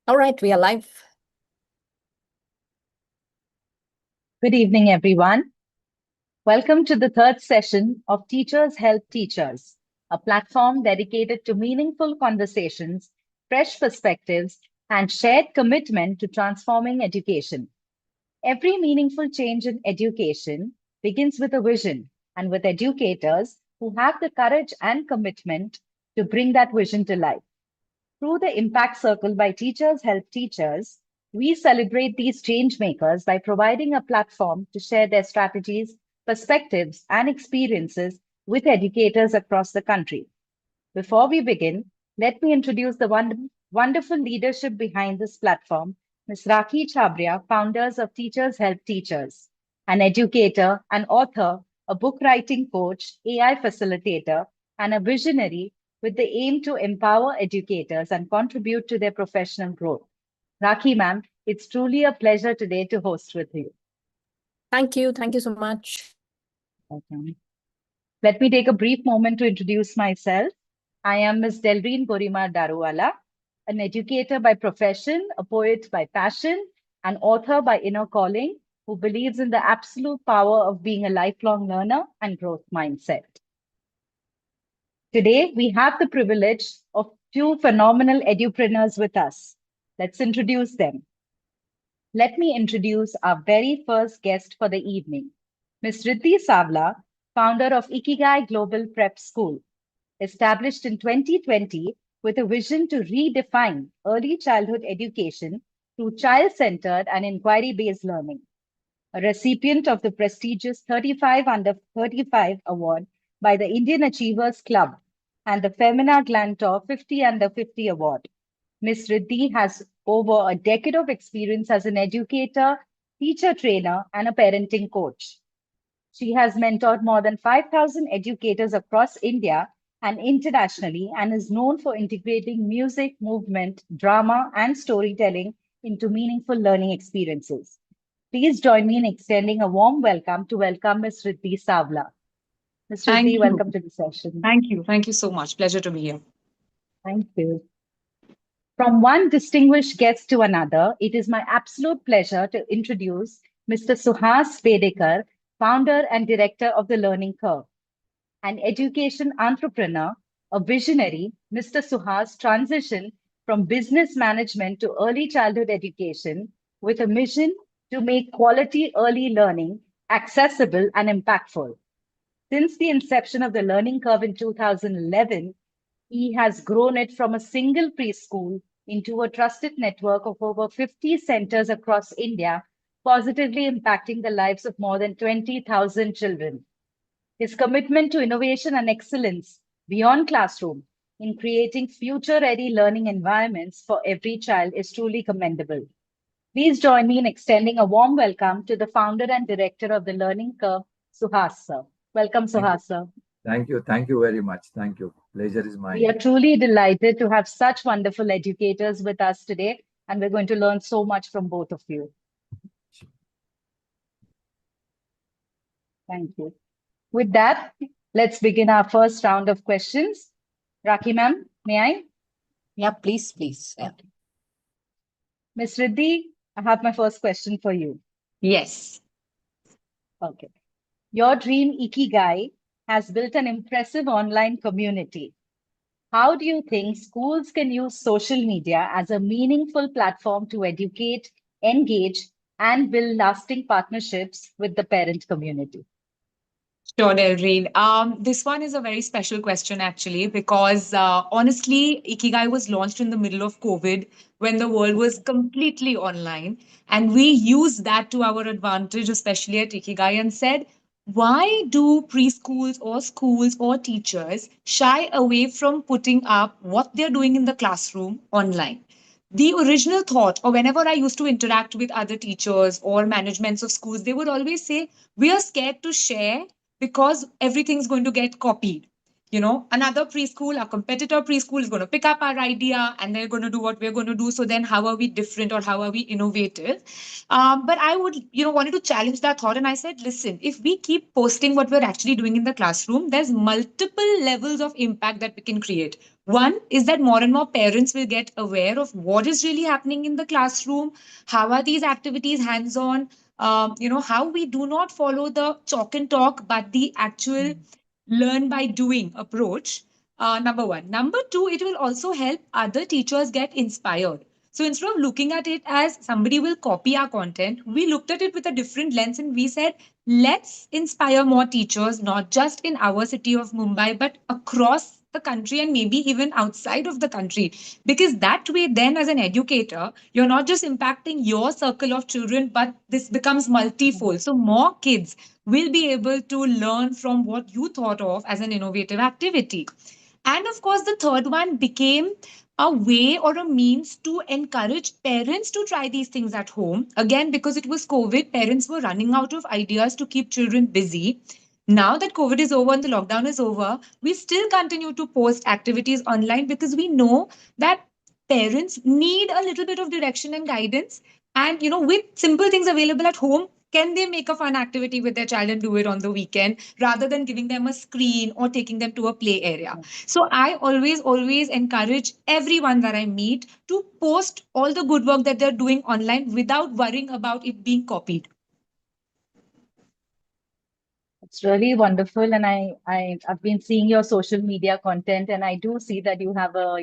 All right, we are live. Good evening, everyone. Welcome to the third session of Teachers Help Teachers, a platform dedicated to meaningful conversations, fresh perspectives, and shared commitment to transforming education. Every meaningful change in education begins with a vision and with educators who have the courage and commitment to bring that vision to life. Through the Impact Circle by Teachers Help Teachers, we celebrate these change makers by providing a platform to share their strategies, perspectives, and experiences with educators across the country. Before we begin, let me introduce the wonderful leadership behind this platform, Ms. Rakhee Chhabria, founders of Teachers Help Teachers, an educator, an author, a book writing coach, AI facilitator, and a visionary with the aim to empower educators and contribute to their professional growth. Rakhee, ma'am, it's truly a pleasure today to host with you. Thank you. Thank you so much. Okay. Let me take a brief moment to introduce myself. I am Ms. Delreen Gorimar Daruwalla, an educator by profession, a poet by passion, an author by inner calling, who believes in the absolute power of being a lifelong learner and growth mindset. Today, we have the privilege of two phenomenal edupreneurs with us. Let's introduce them. Let me introduce our very first guest for the evening, Ms. Riddhi Savla, founder of Ikigai Global Prep School, established in 2020 with a vision to redefine early childhood education through child-centered and inquiry-based learning. A recipient of the prestigious 35 Under 35 Award by the Indian Achievers Club and the Femina Glantor 50 Under 50 Award. Ms. Riddhi has over a decade of experience as an educator, teacher trainer, and a parenting coach. She has mentored more than 5,000 educators across India and internationally and is known for integrating music, movement, drama, and storytelling into meaningful learning experiences. Please join me in extending a warm welcome to welcome Ms. Riddhi Savla. Ms. Thank Riddhi, you. welcome to the session. Thank you. Thank you so much. Pleasure to be here. Thank you. From one distinguished guest to another, it is my absolute pleasure to introduce Mr. Suhas Bedekar, founder and director of The Learning Curve. An education entrepreneur, a visionary, Mr. Suhas transitioned from business management to early childhood education with a mission to make quality early learning accessible and impactful. Since the inception of the Learning Curve in 2011, he has grown it from a single preschool into a trusted network of over 50 centers across India, positively impacting the lives of more than 20,000 children. His commitment to innovation and excellence beyond classroom in creating future-ready learning environments for every child is truly commendable. Please join me in extending a warm welcome to the founder and director of the Learning Curve, Suhas sir. Welcome, Suhas sir. Thank you. Thank you very much. Thank you. Pleasure is mine. We are truly delighted to have such wonderful educators with us today, and we're going to learn so much from both of you. Thank you. With that, let's begin our first round of questions. Rakhee ma'am, may I? Yeah, please. Yeah. Ms. Riddhi, I have my first question for you. Yes. Okay. Your dream Ikigai has built an impressive online community. How do you think schools can use social media as a meaningful platform to educate, engage, and build lasting partnerships with the parent community? Sure, Delreen. This one is a very special question actually, because honestly, Ikigai was launched in the middle of COVID when the world was completely online. And we used that to our advantage, especially at Ikigai, and said, why do preschools or schools or teachers shy away from putting up what they're doing in the classroom online? The original thought, or whenever I used to interact with other teachers or managements of schools, they would always say, we are scared to share because everything's going to get copied. another preschool, our competitor preschool is going to pick up our idea and they're going to do what we're going to do. So then how are we different or how are we innovative? But I would, wanted to challenge that thought. And I said, listen, if we keep posting what we're actually doing in the classroom, there's multiple levels of impact that we can create. One is that more and more parents will get aware of what is really happening in the classroom. How are these activities hands-on? How we do not follow the chalk and talk, but the actual learn by doing approach. Number one. Number two, it will also help other teachers get inspired. So instead of looking at it as somebody will copy our content, we looked at it with a different lens and we said, let's inspire more teachers, not just in our city of Mumbai, but across the country and maybe even outside of the country. Because that way, then as an educator, you're not just impacting your circle of children, but this becomes multifold. So more kids will be able to learn from what you thought of as an innovative activity. And of course, the third one became a way or a means to encourage parents to try these things at home. Again, because it was COVID, parents were running out of ideas to keep children busy. Now that COVID is over and the lockdown is over, we still continue to post activities online because we know that parents need a little bit of direction and guidance. And, with simple things available at home, can they make a fun activity with their child and do it on the weekend rather than giving them a screen or taking them to a play area? So I always encourage everyone that I meet to post all the good work that they're doing online without worrying about it being copied. It's really wonderful. And I've been seeing your social media content, and I do see that you have a,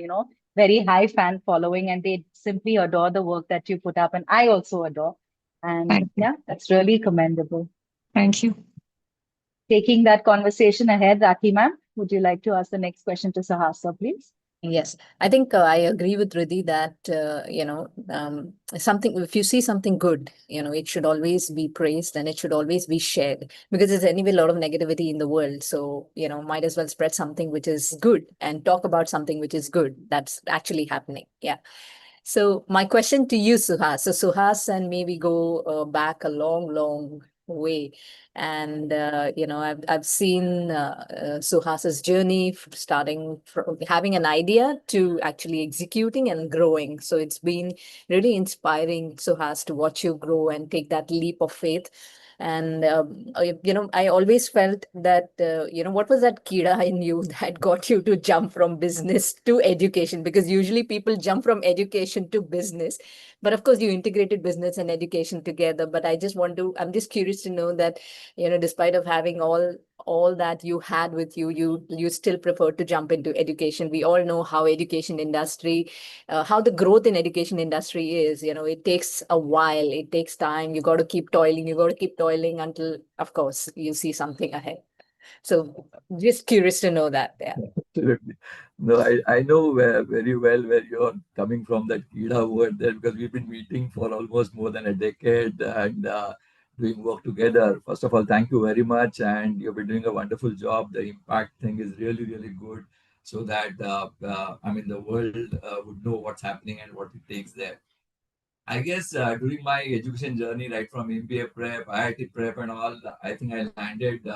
very high fan following, and they simply adore the work that you put up. And I also adore. And Thank you. yeah, that's really commendable. Thank you. Taking that conversation ahead, Rakhee ma'am, would you like to ask the next question to Suhas, please? Yes, I think I agree with Riddhi that, something, if you see something good, it should always be praised and it should always be shared because there's anyway a lot of negativity in the world. So, might as well spread something which is good and talk about something which is good that's actually happening. Yeah. So my question to you, Suhas. So Suhas and me, we go back a long way. And, I've seen Suhas's journey starting from having an idea to actually executing and growing. So it's been really inspiring, Suhas, to watch you grow and take that leap of faith. And, I always felt that, what was that kida in you that got you to jump from business to education? Because usually people jump from education to business. But of course, you integrated business and education together. But I'm just curious to know that, despite of having all that you had with you, you still prefer to jump into education. We all know how education industry, how the growth in education industry is. It takes a while, it takes time. You got to keep toiling, until, of course, you see something ahead. So just curious to know that. Yeah. Absolutely. No, I know very well where you're coming from, that Kida word there, because we've been meeting for almost more than a decade and doing work together. First of all, thank you very much. And you've been doing a wonderful job. The impact thing is really good, so that, the world would know what's happening and what it takes there. I guess during my education journey, right from MBA prep, IIT prep, and all, I think I landed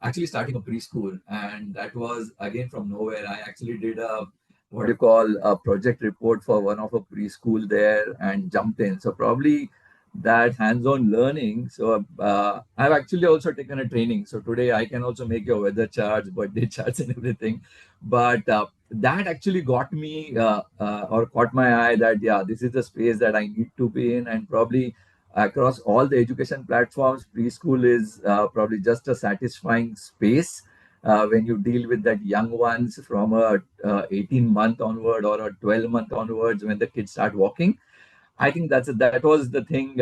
actually starting a preschool, and that was again from nowhere. I actually did a, what you call, a project report for one of a preschool there and jumped in. So probably that hands-on learning. So I've actually also taken a training. So today I can also make your weather charts, birthday charts, and everything. But that actually got me or caught my eye that, yeah, this is the space that I need to be in. And probably across all the education platforms, preschool is probably just a satisfying space when you deal with that young ones from a 18-month onward or a 12-month onwards, when the kids start walking. I think that was the thing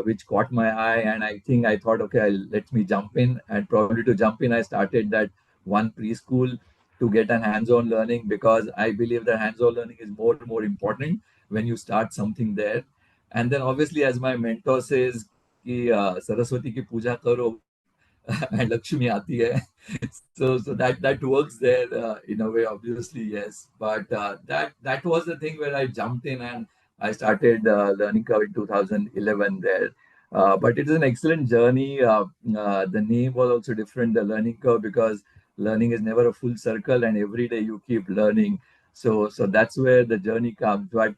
which caught my eye, and I think I thought, okay, let me jump in. And probably to jump in, I started that one preschool to get an hands-on learning, because I believe that hands-on learning is more and more important when you start something there. And then obviously, as my mentor says, कि सरस्वती की पूजा करो and Lakshmi aati hai. So that works there in a way, obviously, yes. But that was the thing where I jumped in and I started learning curve in 2011 there. But it is an excellent journey. The name was also different, the learning curve, because learning is never a full circle, and every day you keep learning. So that's where the journey comes. But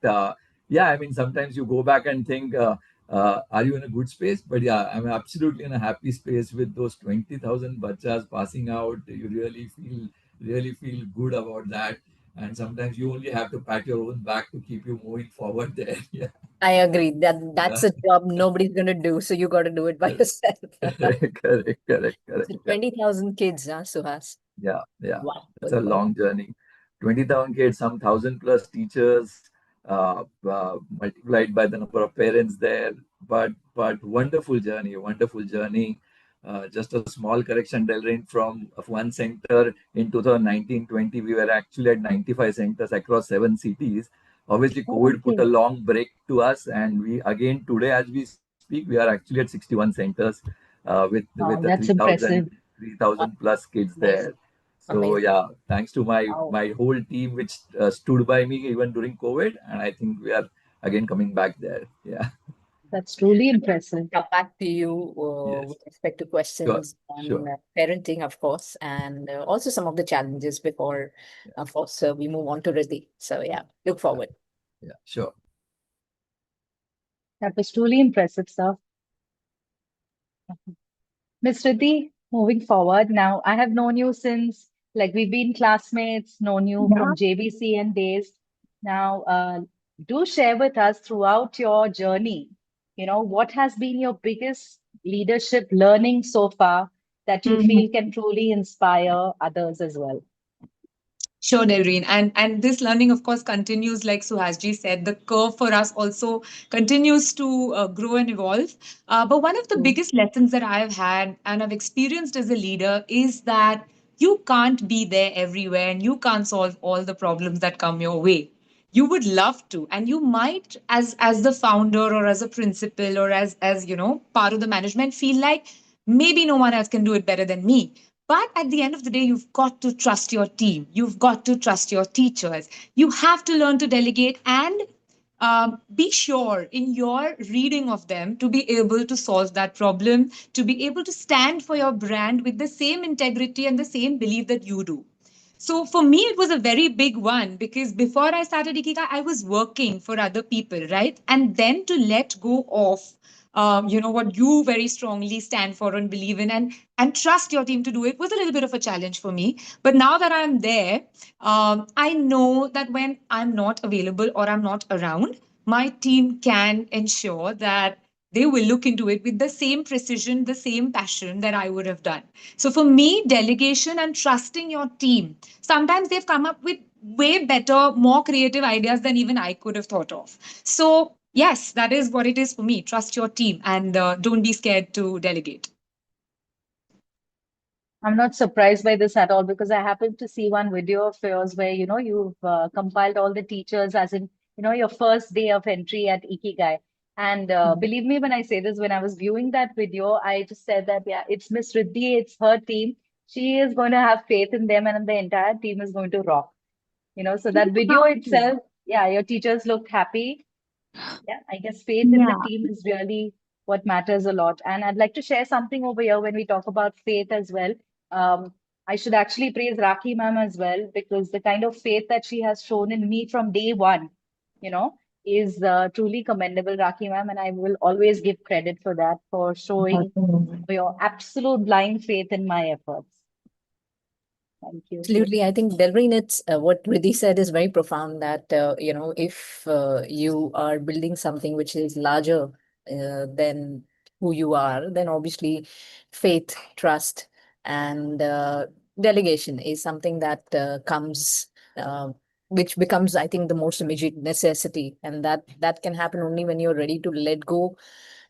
yeah, I mean, sometimes you go back and think, are you in a good space? But yeah, I'm absolutely in a happy space with those 20,000 bachas passing out. You really feel good about that. And sometimes you only have to pat your own back to keep you moving forward there. Yeah, I agree that yeah. that's a job nobody's going to do. So you got to do it by yourself. Correct. So Yeah. 20,000 kids, huh, Suhas? Yeah. Wow. It's a long journey. 20,000 kids, some 1,000 plus teachers, multiplied by the number of parents there. But wonderful journey. Just a small correction, Delreen, from of one center in 2019-20, we were actually at 95 centers across 7 cities. Obviously, Oh, COVID put a okay. long break to us, and we again today, as we speak, we are actually at 61 centers with the Wow, that's 3,000 impressive. 3,000 plus kids Amazing. there. So Amazing. yeah, thanks to my Wow. my whole team which stood by me even during COVID, and I think we are again coming back there. Yeah, That's truly impressive. Come back to you yes, with respect to sure, questions on sure. parenting, of course, and also some of the challenges before, Yeah, of course, we move on to Riddhi. So yeah, look forward. yeah, sure. That was truly impressive stuff. Miss Riddhi, moving forward, now I have known you since, like, we've been classmates, known you from JBC and days. Now, do share with us throughout your journey, what has been your biggest leadership learning so far that you Mhm. feel can truly inspire others as well? Sure, Delreen. And this learning, of course, continues, like Suhasji said. The curve for us also continues to grow and evolve. But one of the Mm. biggest lessons that I've had and I've experienced as a leader is that you can't be there everywhere and you can't solve all the problems that come your way. You would love to, and you might, as the founder or as a principal or as part of the management, feel like maybe no one else can do it better than me. But at the end of the day, you've got to trust your team. You've got to trust your teachers. You have to learn to delegate and be sure in your reading of them to be able to solve that problem, to be able to stand for your brand with the same integrity and the same belief that you do. So for me, it was a very big one because before I started Ikigai, I was working for other people, right? And then to let go of, what you very strongly stand for and believe in, and trust your team to do it was a little bit of a challenge for me. But now that I'm there, I know that when I'm not available or I'm not around, my team can ensure that they will look into it with the same precision, the same passion that I would have done. So for me, delegation and trusting your team, sometimes they've come up with way better, more creative ideas than even I could have thought of. So yes, that is what it is for me. Trust your team and don't be scared to delegate. I'm not surprised by this at all because I happened to see one video of yours where, you've compiled all the teachers as in, your first day of entry at Ikigai. And believe me when I say this, when I was viewing that video, I just said that, yeah, it's Miss Riddhi, it's her team. She is going to have faith in them and the entire team is going to rock. So that video itself, yeah, your teachers looked happy. Yeah, I guess faith in the Yeah. team is really what matters a lot. And I'd like to share something over here when we talk about faith as well. I should actually praise Rakhee ma'am as well because the kind of faith that she has shown in me from day one, you know, is truly commendable, Rakhee ma'am. And I will always give credit for that, for showing your absolute blind faith in my efforts. Thank you. Absolutely. I think, Delreen, it's what Riddhi said is very profound that, if you are building something which is larger than who you are, then obviously faith, trust, and delegation is something that comes, which becomes, I think, the most immediate necessity. And that can happen only when you're ready to let go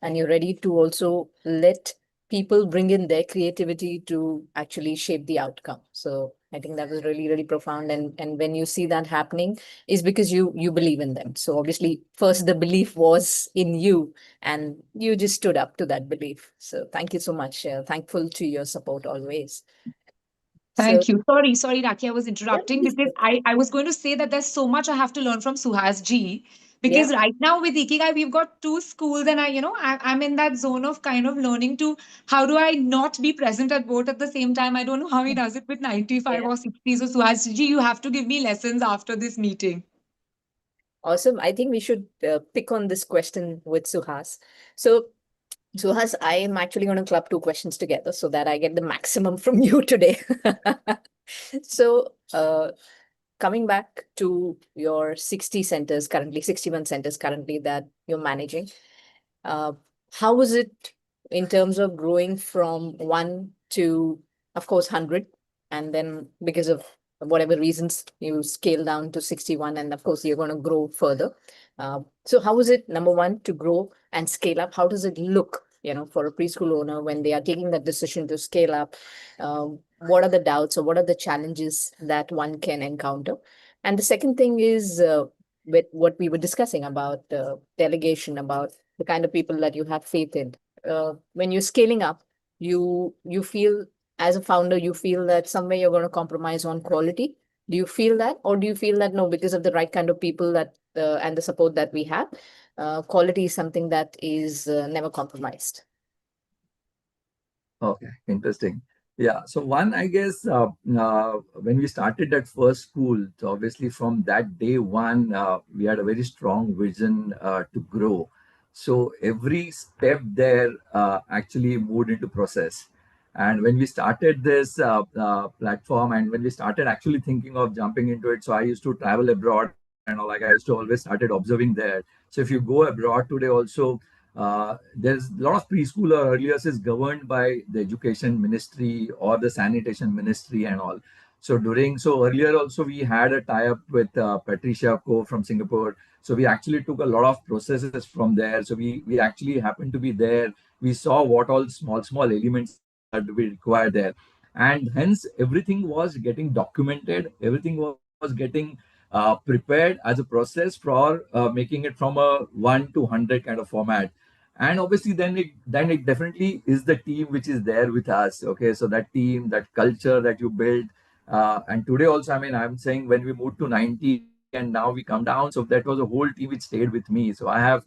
and you're ready to also let people bring in their creativity to actually shape the outcome. So I think that was really, really profound. And when you see that happening, is because you believe in them. So obviously, first the belief was in you, and you just stood up to that belief. So thank you so much. Thankful to your support always. So Thank you. Sorry, Raki, I was yeah, interrupting please because go. I was going to say that there's so much I have to learn from Suhas ji Because Yeah. right now with Ikigai, we've got two schools, and I'm in that zone of kind of learning to how do I not be present at both at the same time. I don't know how he does it with 95 Yeah. or 60. So Suhas ji, you have to give me lessons after this meeting. Awesome. I think we should pick on this question with Suhas. So, Suhas, I am actually going to club two questions together so that I get the maximum from you today. So, coming back to your 60 centers currently, 61 centers currently that you're managing, uh, how was it in terms of growing from one to, of course, 100? And then because of whatever reasons, you scale down to 61, and of course, you're going to grow further. So how was it, number one, to grow and scale up? How does it look, for a preschool owner when they are taking that decision to scale up? What are the doubts or what are the challenges that one can encounter? And the second thing is with what we were discussing about delegation, about the kind of people that you have faith in. When you're scaling up, you feel as a founder, you feel that somewhere you're going to compromise on quality. Do you feel that, or do you feel that no, because of the right kind of people that and the support that we have, quality is something that is never compromised? Okay, interesting. Yeah, so one, I guess, when we started that first school, so obviously from that day one, we had a very strong vision to grow. So every step there actually moved into process. And when we started this platform, and when we started actually thinking of jumping into it, so I used to travel abroad and all, like I used to always started observing there. So if you go abroad today also, there's a lot of preschool or earlier is governed by the education ministry or the sanitation ministry and all. So earlier also we had a tie-up with Patricia Co from Singapore. So we actually took a lot of processes from there. So we actually happened to be there. We saw what all small elements that we require there, and hence everything was getting documented. Everything was getting prepared as a process for making it from a 1 to 100 kind of format. And obviously then it definitely is the team which is there with us. Okay, so that team, that culture that you build, and today also, I mean, I'm saying when we moved to 90 and now we come down, so that was a whole team which stayed with me. So I have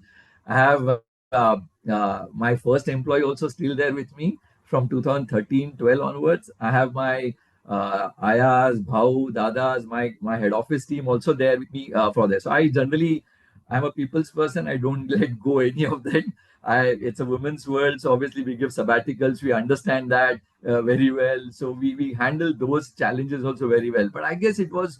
my first employee also still there with me from 2013-12 onwards. I have my ayas, bhau, dadas, my head office team also there with me for this. So I'm a people's person. I don't let go any of that. It's a women's world, so obviously we give sabbaticals. We understand that very well, so we handle those challenges also very well. But I guess it was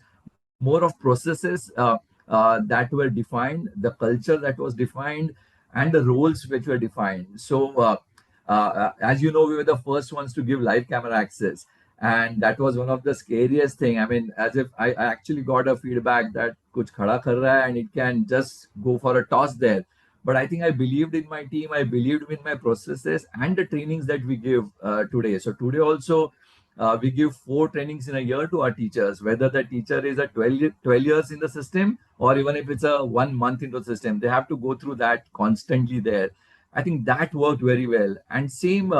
more of processes that were defined, the culture that was defined, and the roles which were defined. So as you know, we were the first ones to give live camera access, and that was one of the scariest thing. I mean, as if I actually got a feedback that kuch khada kar raha hai and it can just go for a toss there. But I think I believed in my team, I believed in my processes and the trainings that we give today. So today also, we give 4 trainings in a year to our teachers, whether the teacher is a 12 years in the system or even if it's a 1 month into the system. They have to go through that constantly there. I think that worked very well. And same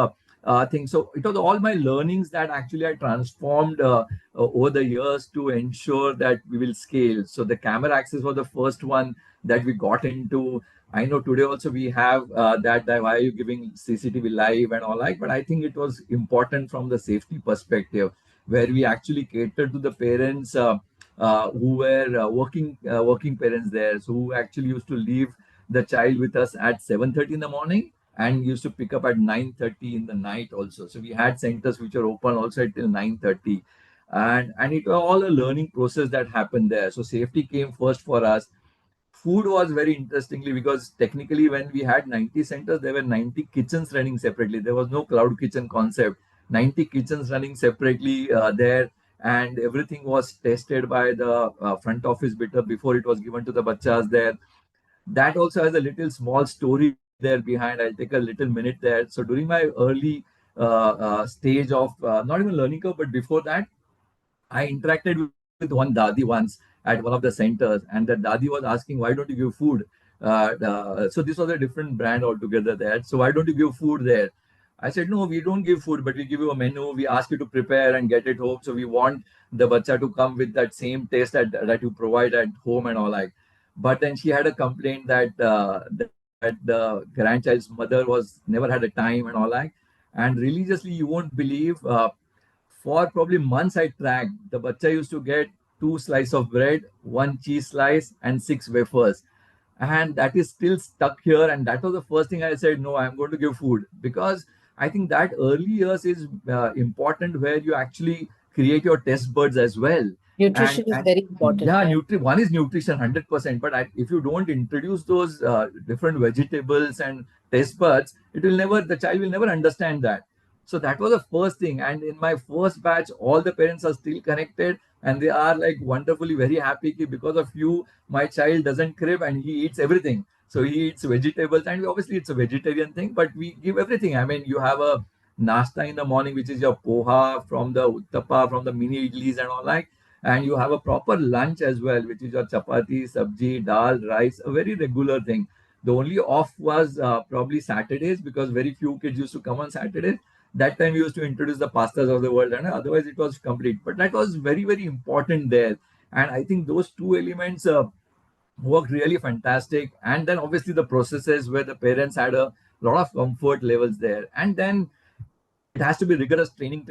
thing. So it was all my learnings that actually I transformed over the years to ensure that we will scale. So the camera access was the first one that we got into. I know today also we have that why are you giving CCTV live and all that, but I think it was important from the safety perspective, where we actually catered to the parents who were working parents there, so who actually used to leave the child with us at 7:30 in the morning and used to pick up at 9:30 in the night also. So we had centers which are open also till 9:30, and it was all a learning process that happened there. So safety came first for us. Food was very interestingly, because technically when we had 90 centers, there were 90 kitchens running separately. There was no cloud kitchen concept. 90 kitchens running separately there, and everything was tested by the front office bitter before it was given to the bachas there. That also has a little small story there behind. I'll take a little minute there. So during my early stage of not even learning curve, but before that, I interacted with one dadi once at one of the centers, and the dadi was asking, "Why don't you give food?" So this was a different brand altogether there. So why don't you give food there? I said, "No, we don't give food, but we give you a menu. We ask you to prepare and get it home. So we want the bacha to come with that same taste that you provide at home and all that." But then she had a complaint that the grandchild's mother was never had a time and all that. And religiously, you won't believe, for probably months I tracked. The bacha used to get two slices of bread, one cheese slice, and six wafers. And that is still stuck here. And that was the first thing I said, no, I'm going to give food, because I think that early years is important, where you actually create your test buds as well. Nutrition is And very important. yeah, Yeah. one is nutrition 100%, but if you don't introduce those different vegetables and taste buds, it will never, the child will never understand that. So that was the first thing. And in my first batch, all the parents are still connected, and they are like wonderfully very happy ki because of you, my child doesn't crib and he eats everything. So he eats vegetables, and obviously it's a vegetarian thing, but we give everything. I mean, you have a nasta in the morning, which is your poha, from the uttapa, from the mini idlis and all that. And you have a proper lunch as well, which is your chapati, sabji, dal, rice, a very regular thing. The only off was probably Saturdays, because very few kids used to come on Saturdays. That time we used to introduce the pastas of the world, and otherwise it was complete. But that was very, very important there. And I think those two elements worked really fantastic. And then obviously the processes where the parents had a lot of comfort levels there. And then it has to be rigorous training,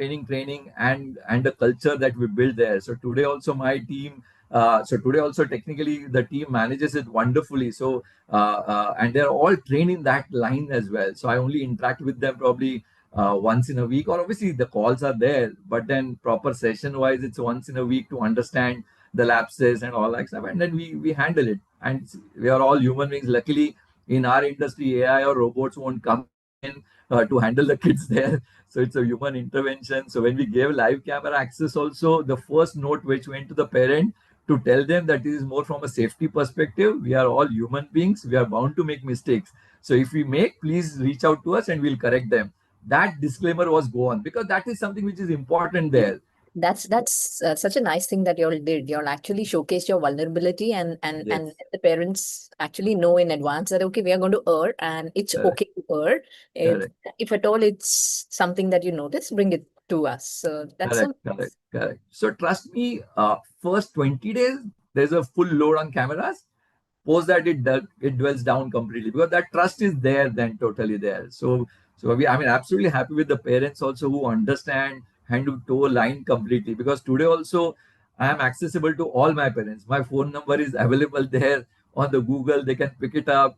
and the culture that we build there. So today also my team, so today also technically the team manages it wonderfully. So and they're all trained in that line as well. So I only interact with them probably once in a week, or obviously the calls are there, but then proper session wise, it's once in a week to understand the lapses and all that stuff, and then we handle it. And we are all human beings. Luckily, in our industry, AI or robots won't come in to handle the kids there. So it's a human intervention. So when we gave live camera access also, the first note which went to the parent to tell them that this is more from a safety perspective. We are all human beings. We are bound to make mistakes. So if we make, please reach out to us and we'll correct them. That disclaimer was gone, because that is something which is important there. That's such a nice thing that you all did. You all actually showcased your vulnerability, and Yes, let the parents actually know in advance that okay, we are going to err, and it's correct, okay to err. It, correct, if at all it's something that you notice, bring it to us. So that's correct, so correct, nice. correct. So trust me, first 20 days, there's a full load on cameras. Post that, it dwells down completely, because that trust is there, then totally there. So we, I mean, absolutely happy with the parents also, who understand and who toe line completely, because today also I am accessible to all my parents. My phone number is available there on the Google. They can pick it up.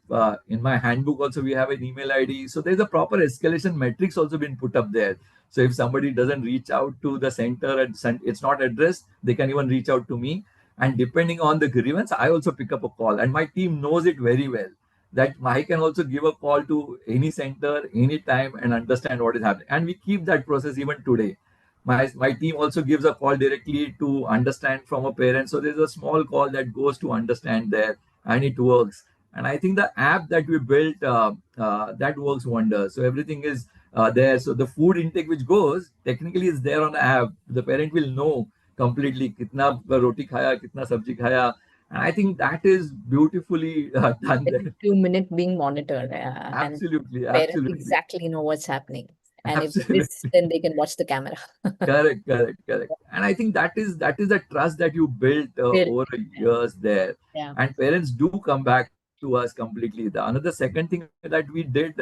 In my handbook also we have an email ID. So there's a proper escalation metrics also been put up there. So if somebody doesn't reach out to the center and it's not addressed, they can even reach out to me. And depending on the grievance, I also pick up a call, and my team knows it very well, that I can also give a call to any center anytime and understand what is happening. And we keep that process even today. My team also gives a call directly to understand from a parent. So there's a small call that goes to understand there, and it works. And I think the app that we built, that works wonders. So everything is there. So the food intake which goes technically is there on the app. The parent will know completely kitna roti khaya, kitna sabji khaya. And I think that is beautifully done Every there. 2 minutes being monitored, and Absolutely, parents absolutely, exactly know what's happening. And if they miss, absolutely. then they can watch the camera. Correct, correct, correct. And I think that is the trust that you built Really. over the years there. Yeah. And parents do come back to us completely. The another second thing that we did,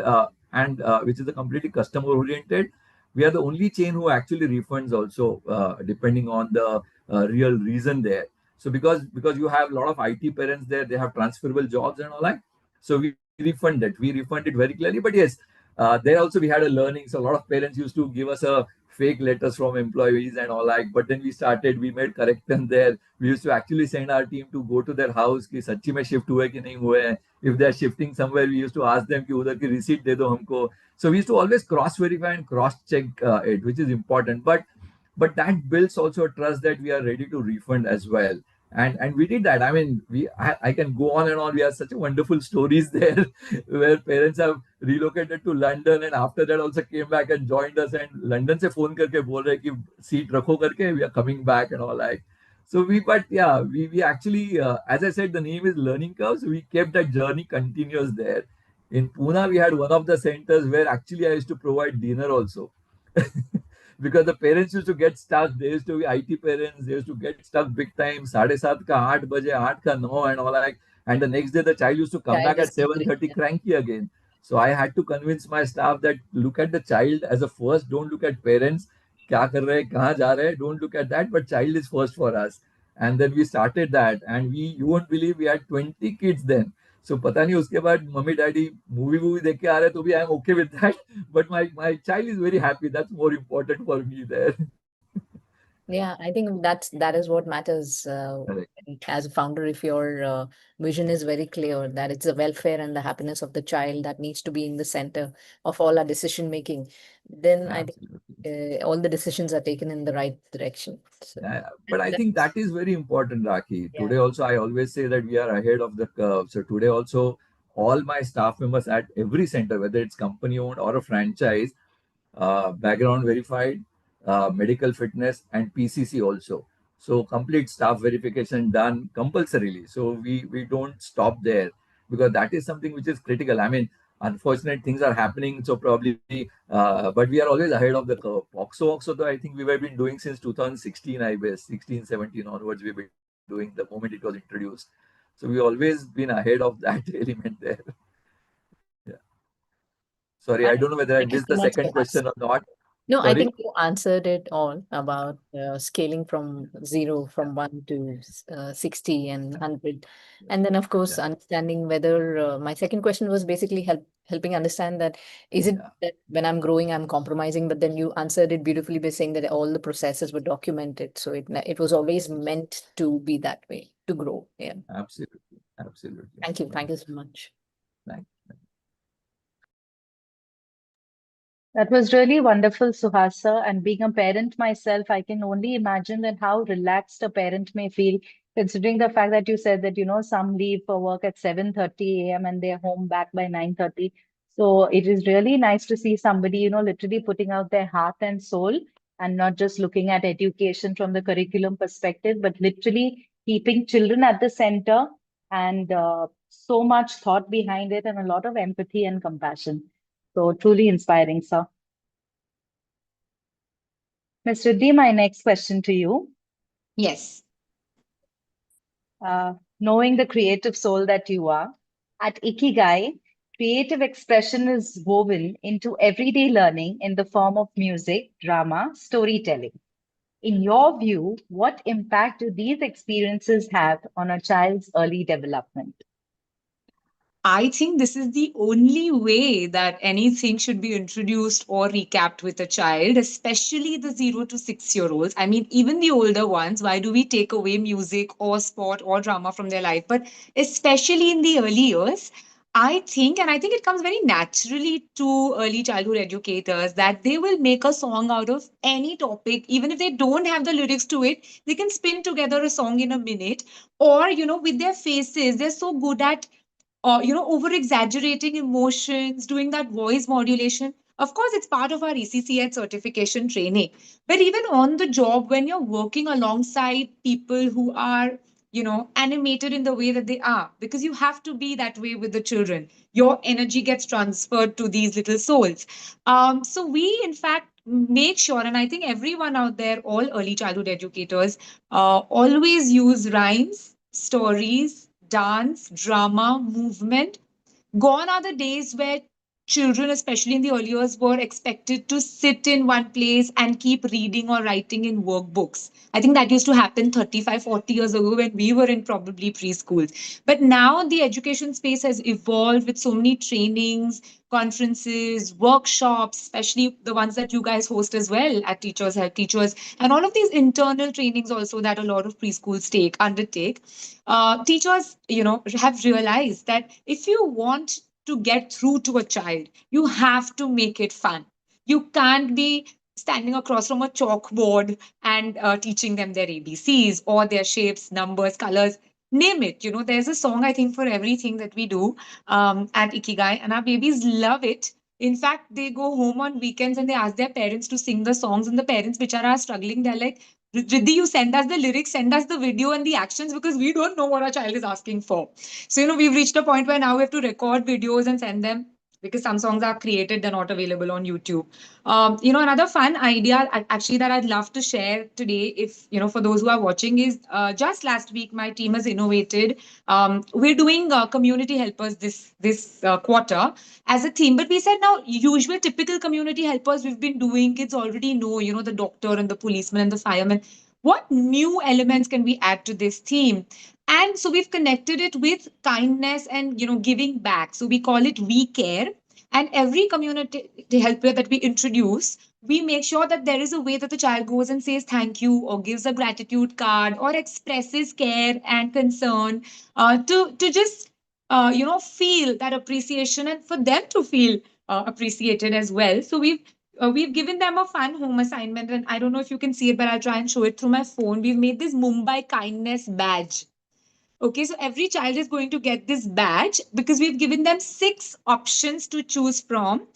and which is a completely customer oriented, we are the only chain who actually refunds also, depending on the real reason there. So because you have a lot of IT parents there, they have transferable jobs and all that. So we refund it. We refund it very clearly. But yes, there also we had a learning. So a lot of parents used to give us a fake letters from employees and all that. But then we made correction there. We used to actually send our team to go to their house कि सच्ची में shift हुए कि नहीं हुए. If they are shifting somewhere, we used to ask them कि उधर की receipt दे दो हमको. So we used to always cross verify and cross check it, which is important. But that builds also a trust that we are ready to refund as well. And we did that. I mean, I can go on and on. We have such a wonderful stories there where parents have relocated to London, and after that also came back and joined us, and London से phone करके बोल रहे कि seat रखो करके, we are coming back and all that. So but yeah, we actually, as I said, the name is learning curve. So we kept that journey continuous there. In Pune, we had one of the centers where actually I used to provide dinner also. Because the parents used to get stuck. They used to be IT parents. They used to get stuck big time. 7:30 ka 8 baje, 8 ka 9 and all that. and the next day the child used to come Child back is at 7:30 cranky again. So I had to convince my staff that look at the child as a first, don't look at parents, kya kar rahe, kahan ja rahe, don't look at that, but child is first for us. And then we started that, and you won't believe we had 20 kids then. So पता नहीं उसके बाद mummy daddy movie देख के आ रहे तो भी I am okay with that, but my child is very happy, that's more important for me there. Yeah, I think that is what matters. Correct. As a founder, if your vision is very clear, that it's the welfare and the happiness of the child that needs to be in the center of all our decision making, then I think Absolutely. all the decisions are taken in the right direction. So, Yeah, but I think that's, that is very important, Rakhi. yeah. Today also, I always say that we are ahead of the curve. So today also, all my staff members at every center, whether it's company owned or a franchise, background verified, medical fitness, and PCC also. So complete staff verification done compulsorily. So we don't stop there, because that is something which is critical. I mean, unfortunate things are happening. So probably, but we are always ahead of the curve. Oxo, though, I think we have been doing since 2016, I guess, 16, 17 onwards, we've been doing the moment it was introduced. So we always been ahead of that element there. Yeah. Sorry, I don't know whether I Thank you missed so the much, second Suhas. question or not. No, I Sorry. think you answered it all about scaling from zero, from 60 and 100. And then, of course, Yeah. understanding whether my second question was basically helping understand that is it Yeah. that when I'm growing, I'm compromising, but then you answered it beautifully by saying that all the processes were documented. So it was always meant to be that way, to grow. Yeah. Absolutely. Absolutely. Thank you. Yeah. Thank you so much. Thank That was really wonderful, Suhasa. And being a parent myself, I can only imagine that how relaxed a parent may feel, considering the fact that you said that, some leave for work at 7:30 a.m. and they're home back by 9:30. So it is really nice to see somebody, literally putting out their heart and soul and not just looking at education from the curriculum perspective, but literally keeping children at the center and so much thought behind it and a lot of empathy and compassion. So truly inspiring, sir. Ms. Riddhi, my next question to you. Yes. Knowing the creative soul that you are, at Ikigai, creative expression is woven into everyday learning in the form of music, drama, storytelling. In your view, what impact do these experiences have on a child's early development? I think this is the only way that anything should be introduced or recapped with a child, especially the 0 to 6 year olds. I mean, even the older ones, why do we take away music or sport or drama from their life? But especially in the early years, and I think it comes very naturally to early childhood educators that they will make a song out of any topic, even if they don't have the lyrics to it, they can spin together a song in a minute. Or, with their faces, they're so good at over exaggerating emotions, doing that voice modulation. Of course, it's part of our ECCH certification training. But even on the job, when you're working alongside people who are, animated in the way that they are, because you have to be that way with the children, your energy gets transferred to these little souls. So we, in fact, make sure, and I think everyone out there, all early childhood educators, always use rhymes, stories, dance, drama, movement. Gone are the days where children, especially in the early years, were expected to sit in one place and keep reading or writing in workbooks. I think that used to happen 35, 40 years ago when we were in probably preschool. But now the education space has evolved with so many trainings, conferences, workshops, especially the ones that you guys host as well at Teachers Help Teachers, and all of these internal trainings also that a lot of preschools undertake. Teachers, have realized that if you want to get through to a child, you have to make it fun. You can't be standing across from a chalkboard and teaching them their ABCs or their shapes, numbers, colors, name it. There's a song, I think, for everything that we do at Ikigai, and our babies love it. In fact, they go home on weekends and they ask their parents to sing the songs, and the parents, which are struggling, they're like, Riddhi, you send us the lyrics, send us the video and the actions, because we don't know what our child is asking for. So, we've reached a point where now we have to record videos and send them. because some songs are created, they're not available on YouTube. Another fun idea actually that I'd love to share today, if for those who are watching, is just last week my team has innovated. We're doing community helpers this quarter as a theme, but we said now usual typical community helpers we've been doing, kids already know, the doctor and the policeman and the fireman. What new elements can we add to this theme? And so we've connected it with kindness and giving back. So we call it We Care. And every community helper that we introduce, we make sure that there is a way that the child goes and says thank you, or gives a gratitude card, or expresses care and concern, to just feel that appreciation, and for them to feel appreciated as well. So we've given them a fun home assignment, and I don't know if you can see it, but I'll try and show it through my phone. We've made this Mumbai kindness badge. Okay, so every child is going to get this badge because we've given them 6 options to choose from.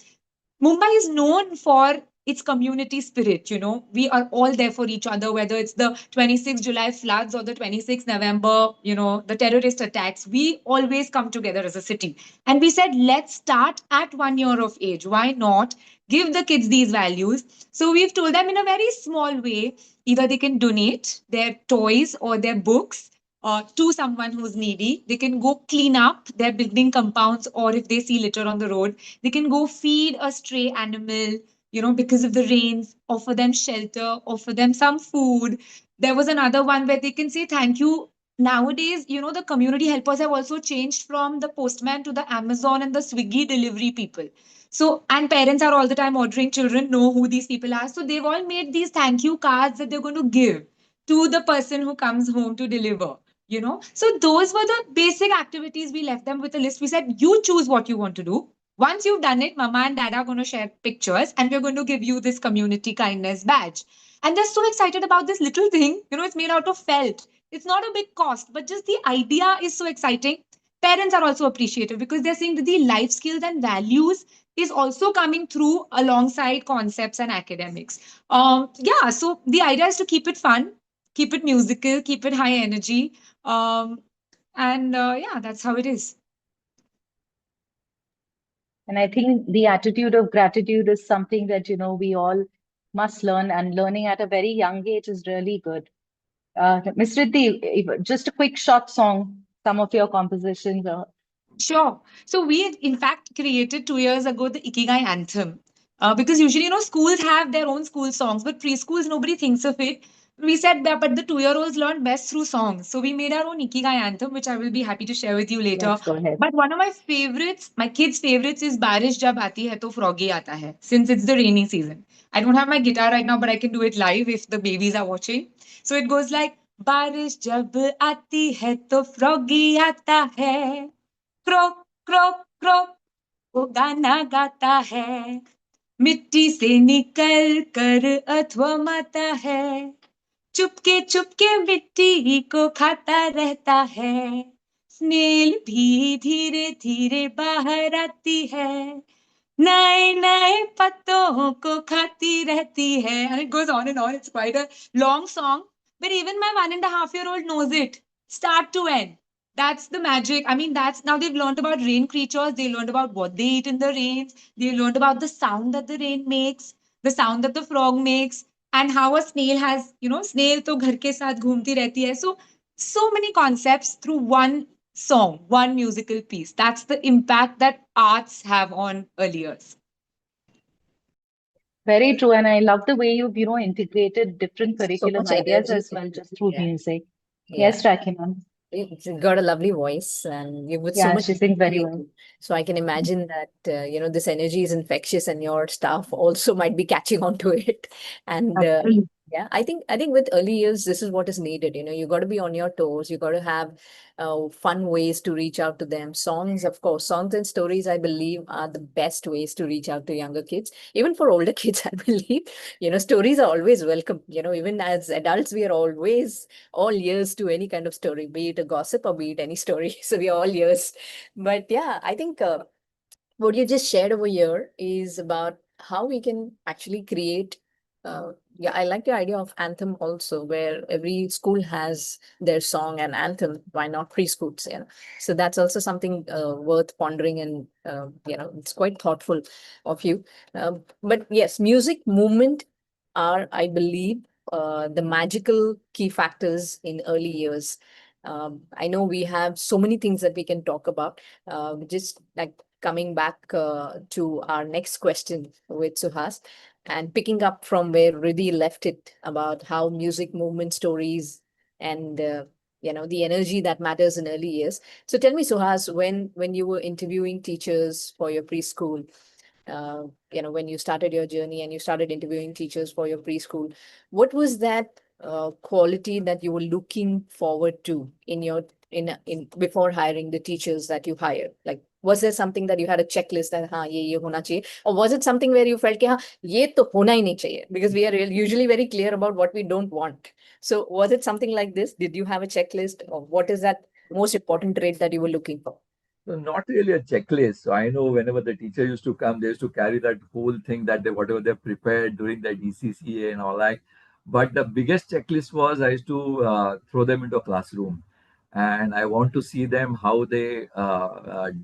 Mumbai is known for its community spirit. We are all there for each other, whether it's the 26th July floods or the 26th November, the terrorist attacks. We always come together as a city. And we said, let's start at 1 year of age. Why not give the kids these values? So we've told them in a very small way, either they can donate their toys or their books to someone who's needy. They can go clean up their building compounds, or if they see litter on the road, they can go feed a stray animal, because of the rains, offer them shelter, offer them some food. There was another one where they can say thank you. Nowadays, the community helpers have also changed from the postman to the Amazon and the Swiggy delivery people. So, and parents are all the time ordering, children know who these people are. So they've all made these thank you cards that they're going to give to the person who comes home to deliver. So those were the basic activities. We left them with a list. We said, you choose what you want to do. Once you've done it, mama and dad are going to share pictures, and we're going to give you this community kindness badge. And they're so excited about this little thing. It's made out of felt. It's not a big cost, but just the idea is so exciting. Parents are also appreciative because they're seeing that the life skills and values is also coming through alongside concepts and academics. Yeah, so the idea is to keep it fun, keep it musical, keep it high energy. Yeah, that's how it is. And I think the attitude of gratitude is something that, we all must learn, and learning at a very young age is really good. Ms. Riddhi, just a quick short song, some of your compositions. Sure. So we had, in fact, created 2 years ago the Ikigai anthem. Because usually, schools have their own school songs, but preschools, nobody thinks of it. We said that, but the 2 year olds learn best through songs. So we made our own Ikigai anthem, which I will be happy to share with you later. Let's go ahead. But one of my favorites, my kids' favorites, is Barish Jab Aati Hai To Froggy Aata Hai, since it's the rainy season. I don't have my guitar right now, but I can do it live if the babies are watching. So it goes like, Barish Jab Aati Hai To Froggy Aata Hai. Crow crow crow वो गाना गाता है, मिट्टी से निकल कर अथवा है, चुपके मिट्टी को खाता रहता है, स्नेल भी धीरे धीरे बाहर आती है, नए नए पत्तों को खाती रहती है. And it goes on and on. It's quite a long song, but even my 1.5-year-old knows it, start to end. That's the magic. I mean, that's now they've learned about rain creatures. They learned about what they eat in the rains. They learned about the sound that the rain makes, the sound that the frog makes, and how a snail has, snail to ghar ke saath ghoomti rehti hai. So many concepts through one song, one musical piece. That's the impact that arts have on early years. Very true. And I love the way you've, integrated different curriculum much ideas energy as well, into just it. through Yeah. music. Yeah. Yes, Rakhee, ma'am. It's got a lovely voice and you with so Yeah, much she sings very energy. well. So I can imagine that this energy is infectious and your staff also might be catching on to it. And Absolutely. yeah, I think with early years, this is what is needed. You got to be on your toes. You got to have fun ways to reach out to them. Songs, of course, songs and stories, I believe, are the best ways to reach out to younger kids. Even for older kids, I believe, stories are always welcome. Even as adults, we are always all ears to any kind of story, be it a gossip or be it any story. So we are all ears. But yeah, I think what you just shared over here is about how we can actually create Yeah, I like the idea of anthem also, where every school has their song and anthem. Why not preschools? So that's also something worth pondering, and it's quite thoughtful of you. But yes, music, movement are, I believe, the magical key factors in early years. I know we have so many things that we can talk about. Just like coming back to our next question with Suhas, and picking up from where Riddhi left it about how music movement stories and the energy that matters in early years. So tell me, Suhas, when you were interviewing teachers for your preschool, when you started your journey and you started interviewing teachers for your preschool, what was that quality that you were looking forward to in before hiring the teachers that you hired? Like, was there something that you had a checklist that ye hona chahiye, or was it something where you felt कि हाँ ये तो होना ही नहीं चाहिए, because we are usually very clear about what we don't want. So was it something like this? Did you have a checklist, or what is that most important trait that you were looking for? So not really a checklist. So I know whenever the teacher used to come, they used to carry that whole thing that they whatever they prepared during the DCCA and all that. But the biggest checklist was I used to throw them into a classroom, and I want to see them how they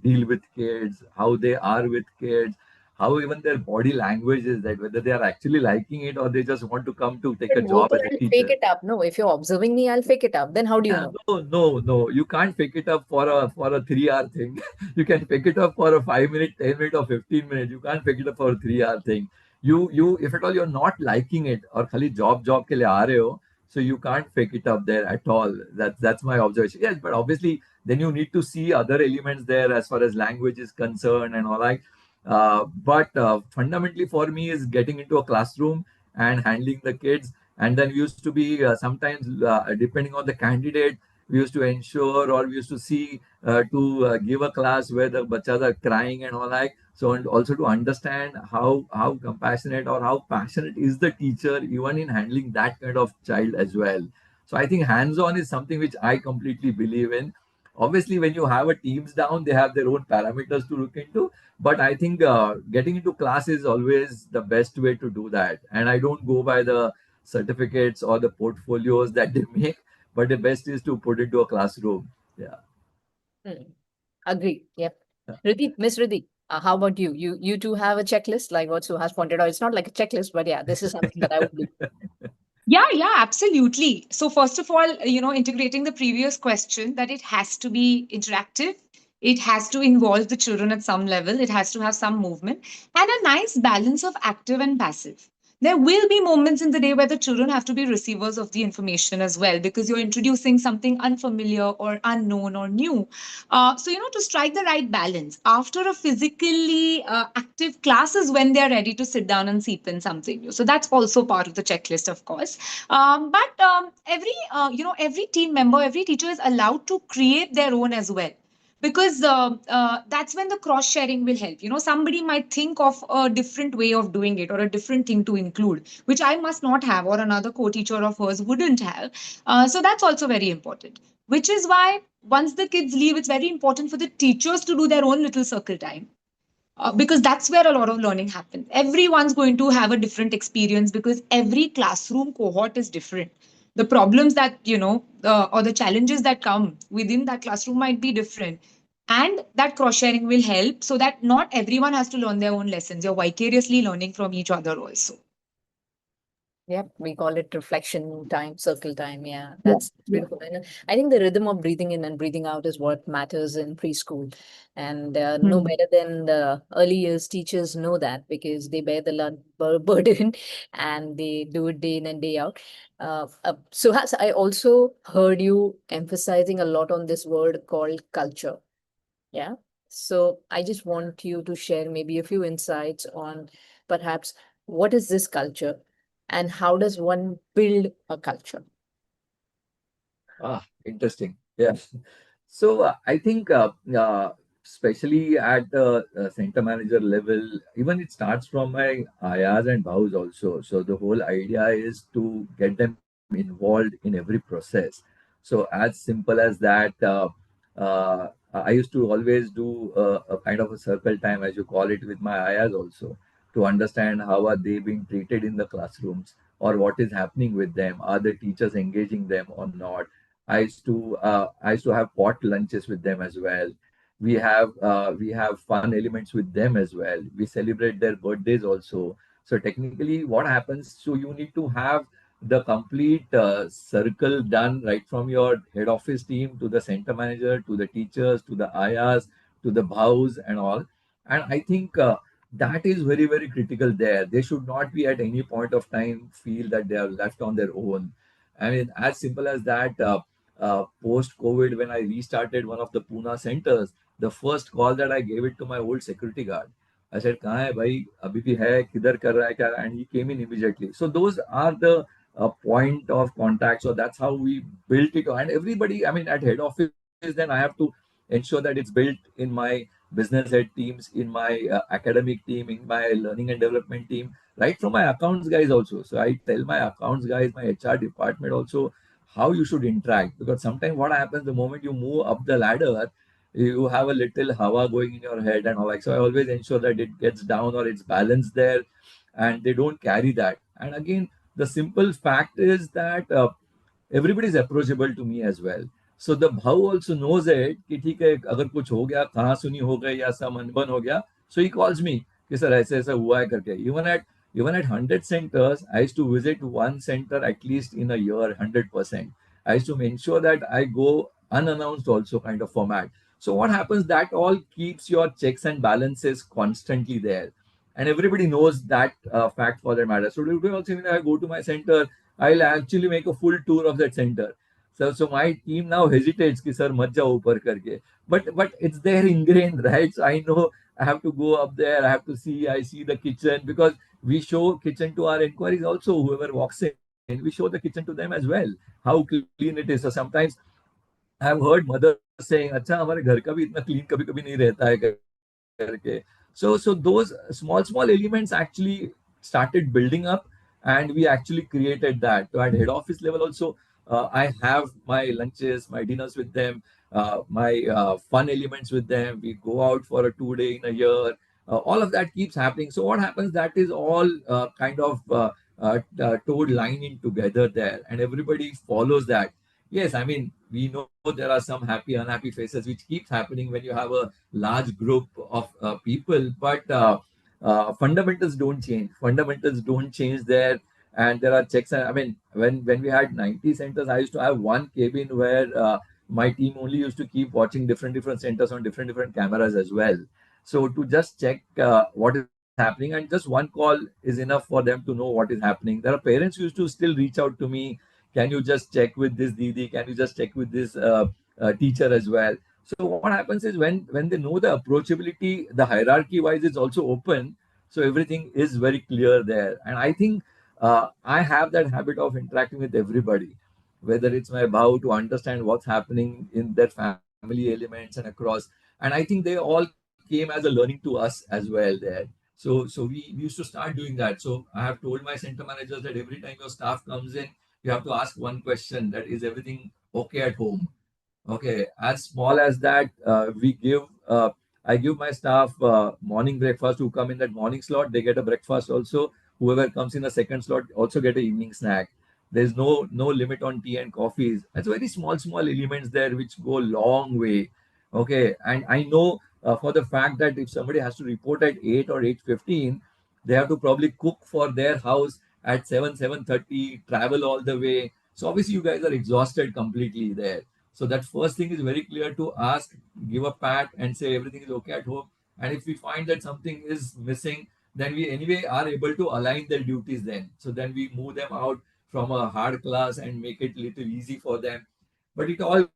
deal with kids, how they are with kids, how even their body language is, that whether they are actually liking it or they just want to come to take a But wo job to as a I'll fake teacher. it up. No, if you're observing me, I'll fake it up. Then how do you Yeah, know? no, no, no. You can't pick it up for a 3 hour thing. You can pick it up for a 5 minute, 10 minute, or 15 minutes. You can't pick it up for a 3 hour thing. You if at all you're not liking it or khali job ke liye aa rahe ho, so you can't pick it up there at all. That's my observation. Yes, but obviously then you need to see other elements there as far as language is concerned and all that. But fundamentally for me is getting into a classroom and handling the kids. And then we used to be sometimes depending on the candidate, we used to ensure or we used to see to give a class where the bachas are crying and all that. So and also to understand how compassionate or how passionate is the teacher even in handling that kind of child as well. So I think hands on is something which I completely believe in. Obviously when you have a teams down, they have their own parameters to look into, but I think getting into class is always the best way to do that. And I don't go by the certificates or the portfolios that they make, but the best is to put into a classroom. Yeah. Hmm. Agree. Yep. Riddhi, Miss Riddhi, how about you? You too have a checklist like what Suhas pointed out. It's not like a checklist, but yeah, this is something that I would do. Yeah, yeah, absolutely. So, first of all, integrating the previous question, that it has to be interactive, it has to involve the children at some level, it has to have some movement, and a nice balance of active and passive. There will be moments in the day where the children have to be receivers of the information as well, because you're introducing something unfamiliar or unknown or new. So, to strike the right balance after a physically active class is when they're ready to sit down and seep in something new. So that's also part of the checklist, of course. But every team member, every teacher is allowed to create their own as well, because that's when the cross sharing will help. Somebody might think of a different way of doing it or a different thing to include, which I must not have, or another co-teacher of hers wouldn't have. So that's also very important, which is why once the kids leave, it's very important for the teachers to do their own little circle time, because that's where a lot of learning happens. Everyone's going to have a different experience because every classroom cohort is different. The problems that, or the challenges that come within that classroom might be different. And that cross sharing will help so that not everyone has to learn their own lessons. You're vicariously learning from each other also. Yep, we call it reflection time, circle time. Yeah, Yeah. that's Yeah. beautiful. And I think the rhythm of breathing in and breathing out is what matters in preschool. And no Hmm. better than the early years teachers know that, because they bear the burden and they do it day in and day out. So has I also heard you emphasizing a lot on this word called culture. Yeah. So I just want you to share maybe a few insights on perhaps what is this culture and how does one build a culture? Interesting. Yeah. So I think, especially at the center manager level, even it starts from my ayahs and bows also. So the whole idea is to get them involved in every process. So as simple as that, I used to always do a kind of a circle time, as you call it, with my ayahs also. to understand how are they being treated in the classrooms, or what is happening with them. Are the teachers engaging them or not? I used to have pot lunches with them as well. We have fun elements with them as well. We celebrate their birthdays also. So technically, what happens? So you need to have the complete circle done, right from your head office team to the center manager to the teachers to the ayas to the bhaus and all. And I think that is very, very critical there. They should not be at any point of time feel that they are left on their own. I mean, as simple as that. Post COVID, when I restarted one of the Pune centers, the first call that I gave it to my old security guard. I said, "कहाँ है भाई? अभी भी है? किधर कर रहा है क्या?" And he came in immediately. So those are the point of contact. So that's how we built it. And everybody, I mean, at head office, then I have to ensure that it's built in my business head teams, in my academic team, in my learning and development team, right from my accounts guys also. So I tell my accounts guys, my HR department also, how you should interact. Because sometimes what happens the moment you move up the ladder, you have a little hawa going in your head and all, like, so I always ensure that it gets down or it's balanced there, and they don't carry that. And again, the simple fact is that everybody is approachable to me as well. So the bhau also knows it कि ठीक है, अगर कुछ हो गया, कहाँ सुनी हो गई या some अनबन हो गया, so he calls me कि सर ऐसे ऐसा हुआ है करके. Even at 100 centers, I used to visit one center at least in a year, 100%. I used to ensure that I go unannounced also, kind of format. So what happens, that all keeps your checks and balances constantly there, and everybody knows that fact for that matter. So today also, when I go to my center, I'll actually make a full tour of that center. So my team now hesitates कि sir मत जाओ ऊपर करके, but it's there ingrained, right? So I know I have to go up there. I see the kitchen, because we show kitchen to our inquiries also. Whoever walks in, we show the kitchen to them as well, how clean it is. So sometimes I've heard mothers saying, अच्छा हमारे घर का भी इतना clean कभी कभी नहीं रहता है करके. So those small elements actually started building up, and we actually created that. So at head office level also, I have my lunches, my dinners with them, my fun elements with them. We go out for a 2 day in a year. All of that keeps happening. So what happens, that is all kind of toed line in together there, and everybody follows that. Yes, I mean, we know there are some happy, unhappy faces which keeps happening when you have a large group of people, but fundamentals don't change. Fundamentals don't change there, and there are checks. I mean, when we had 90 centers, I used to have one cabin where my team only used to keep watching different centers on different cameras as well. So to just check what is happening, and just one call is enough for them to know what is happening. There are parents who used to still reach out to me. Can you just check with this Didi? Can you just check with this teacher as well? So what happens is, when they know the approachability, the hierarchy wise is also open. So everything is very clear there. And I think I have that habit of interacting with everybody, whether it's my bow, to understand what's happening in their family elements and across. And I think they all came as a learning to us as well there. So we used to start doing that. So I have told my center managers that every time your staff comes in, you have to ask one question: that is everything okay at home? Okay, as small as that, I give my staff morning breakfast. Who come in that morning slot, they get a breakfast also. Whoever comes in the second slot also get a evening snack. There's no limit on tea and coffees. It's very small elements there which go a long way. Okay, and I know for the fact that if somebody has to report at 8 or 8:15, they have to probably cook for their house at 7:30, travel all the way. So obviously you guys are exhausted completely there. So that first thing is very clear, to ask, give a pat, and say everything is okay at home. And if we find that something is missing, then we anyway are able to align their duties then. So then we move them out from a hard class and make it little easy for them. But it all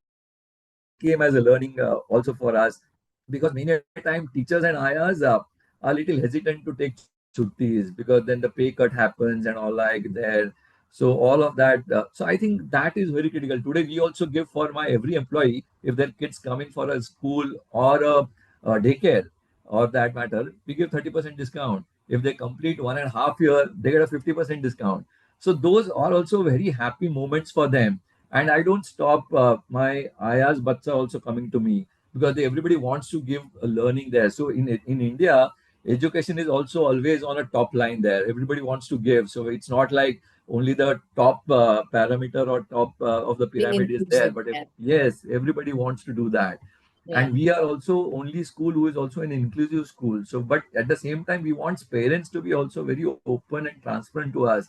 came as a learning also for us, because many a time teachers and ayahs are little hesitant to take chuttis, because then the pay cut happens and all like there. So all of that. So I think that is very critical. Today we also give for my every employee, if their kids come in for a school or a daycare, or that matter, we give 30% discount. If they complete 1.5 year, they get a 50% discount. So those are also very happy moments for them. And I don't stop my ayahs bacha also coming to me, because everybody wants to give a learning there. So in India, education is also always on a top line there. Everybody wants to give. So it's not like only the top parameter or top of the Being pyramid is there, inclusive. but Yeah. yes, everybody wants to do that. Yeah. And we are also only school who is also an inclusive school. So, but at the same time, we want parents to be also very open and transparent to us,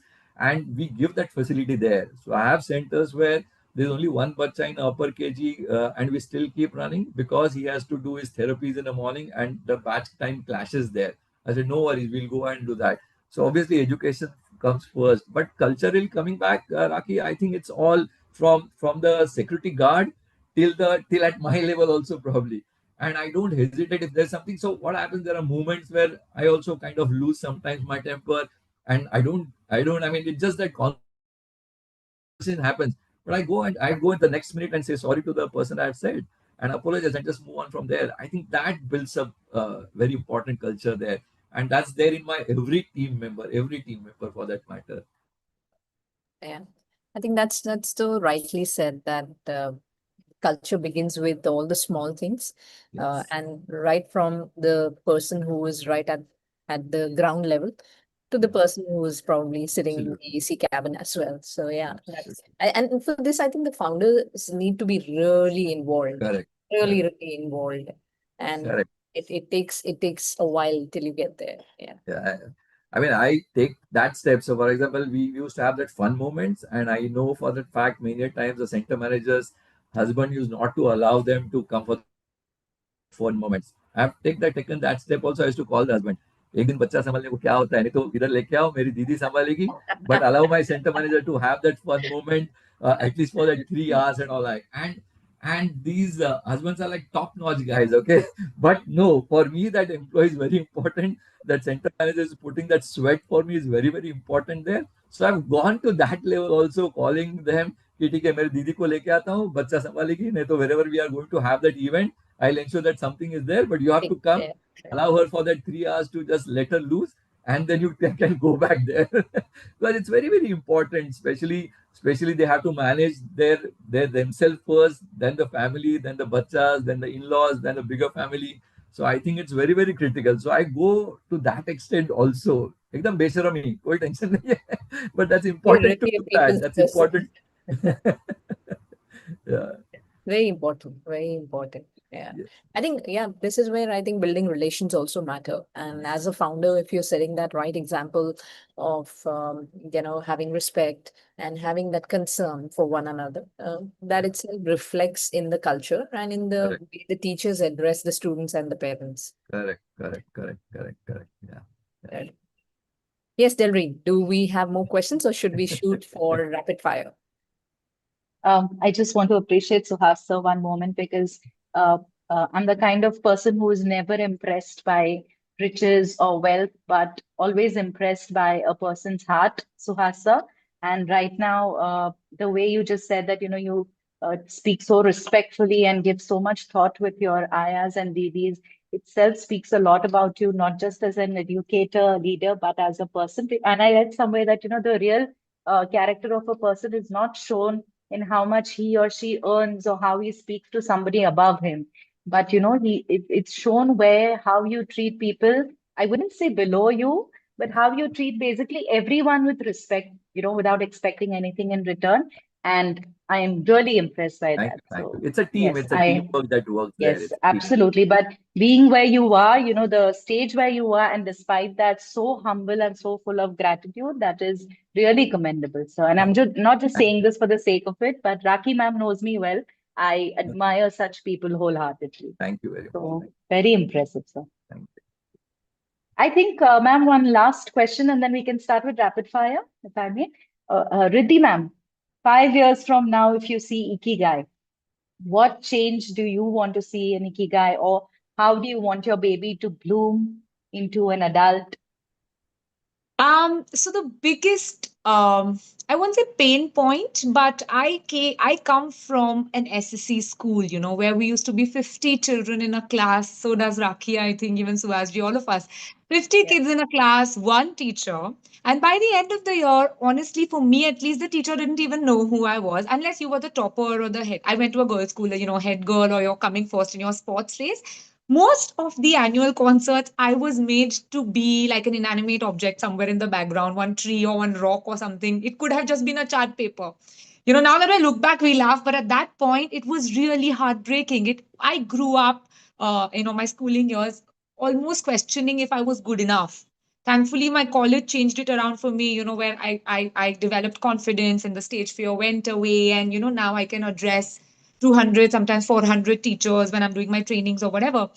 and we give that facility there. So I have centers where there's only one bacha in upper KG, and we still keep running because he has to do his therapies in the morning, and the batch time clashes there. I said, no worries, we'll go and do that. So obviously, education comes first, but culturally coming back, Rakhee, I think it's all from the security guard till at my level also probably. And I don't hesitate if there's something. So what happens? There are moments where I also kind of lose sometimes my temper, and I don't. I mean, it's just that conversation happens. But I go in the next minute and say sorry to the person I have said and apologize and just move on from there. I think that builds up very important culture there, and that's there in my every team member for that matter. Yeah. I think that's so rightly said that culture begins with all the small things, Yes, and right from the person who is right at the ground level to the yeah, person who is probably sitting in absolutely, the AC cabin as well. So yeah, absolutely, and for this, I think the founders need to be really involved, correct, really, correct, really involved, and correct. it takes a while till you get there. Yeah. Yeah, I mean, I take that step. So, for example, we used to have that fun moments, and I know for that fact many times the center manager's husband used not to allow them to come for that fun moments. Taken that step also. I used to call the husband. एक दिन बच्चा संभालने को क्या होता है नहीं तो इधर लेके आओ मेरी दीदी संभालेगी but allow my center manager to have that fun moment at least for that 3 hours and all that. And these husbands are like top notch guys, okay. But no, for me that employee is very important. That center manager is putting that sweat for me is very very important there. So I've gone to that level also, calling them कि ठीक है मेरी दीदी को लेके आता हूँ बच्चा संभालेगी नहीं तो wherever we are going to have that event I'll ensure that something is there, but you have to Take come, care. allow her for that 3 hours to just let her loose, and then you can go back there. Because it's very, very important, especially they have to manage their themselves first, then the family, then the bachas, then the in-laws, then the bigger family. So I think it's very, very critical. So I go to that extent also. एकदम बेशरमी कोई tension नहीं है but that's You're important to really a do that. people's That's person. important. Yeah. Very important, very important. Yeah. Yeah. I think, yeah, this is where I think building relations also matter. And as a founder, if you're setting that right example of, having respect and having that concern for one another, that itself reflects in the culture and in the Correct. way the teachers address the students and the parents. Correct. Correct. Correct. Correct. Correct. Yeah. Yeah. Right. Yes, Delreen, do we have more questions or should we shoot for rapid fire? I just want to appreciate Suhas sir one moment because uh, I'm the kind of person who is never impressed by riches or wealth, but always impressed by a person's heart, Suhas sir. And right now, the way you just said that, you speak so respectfully and give so much thought with your ayas and didis itself speaks a lot about you, not just as an educator, leader, but as a person. And I read somewhere that, the real character of a person is not shown in how much he or she earns or how he speaks to somebody above him. But it's shown where how you treat people. I wouldn't say below you, but how you treat basically everyone with respect, without expecting anything in return. And I am really impressed by Thank that. you. Thank you. So It's a team. yes, It's a teamwork that works there. yes, It's a team. absolutely. But being where you are, the stage where you are, and despite that, so humble and so full of gratitude, that is really commendable, sir. And I'm Oh, just not just thank saying you. this for the sake of it, but Rakhee ma'am knows me well. I admire such people wholeheartedly. Thank you very much. So very impressive, sir. Thank you. I think, ma'am, one last question, and then we can start with rapid fire, if I may. Riddhi ma'am, 5 years from now, if you see Ikigai, what change do you want to see in Ikigai, or how do you want your baby to bloom into an adult? So the biggest, I won't say pain point, but I come from an SSC school, where we used to be 50 children in a class. So does Rakhee, I think, even Suhasji, all of us. 50 Yeah. kids in a class, one teacher. And by the end of the year, honestly, for me at least, the teacher didn't even know who I was, unless you were the topper or the head. I went to a girls' school, head girl, or you're coming first in your sports race. Most of the annual concerts, I was made to be like an inanimate object somewhere in the background, one tree or one rock or something. It could have just been a chart paper. Now that I look back, we laugh, but at that point, it was really heartbreaking. I grew up, my schooling years, almost questioning if I was good enough. Thankfully, my college changed it around for me, where I developed confidence and the stage fear went away. And, now I can address 200, sometimes 400 teachers when I'm doing my trainings or whatever.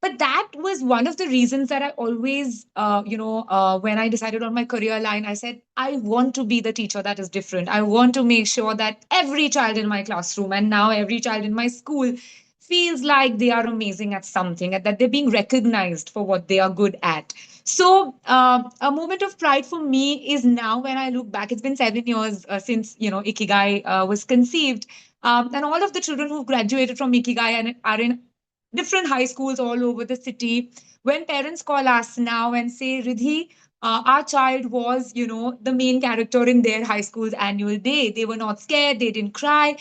But that was one of the reasons that I always, when I decided on my career line, I said, I want to be the teacher that is different. I want to make sure that every child in my classroom and now every child in my school feels like they are amazing at something and that they're being recognized for what they are good at. So a moment of pride for me is now when I look back. It's been 7 years since Ikigai was conceived, and all of the children who've graduated from Ikigai and are in different high schools all over the city. When parents call us now and say, Riddhi, our child was, the main character in their high school's annual day. They were not scared. They didn't cry.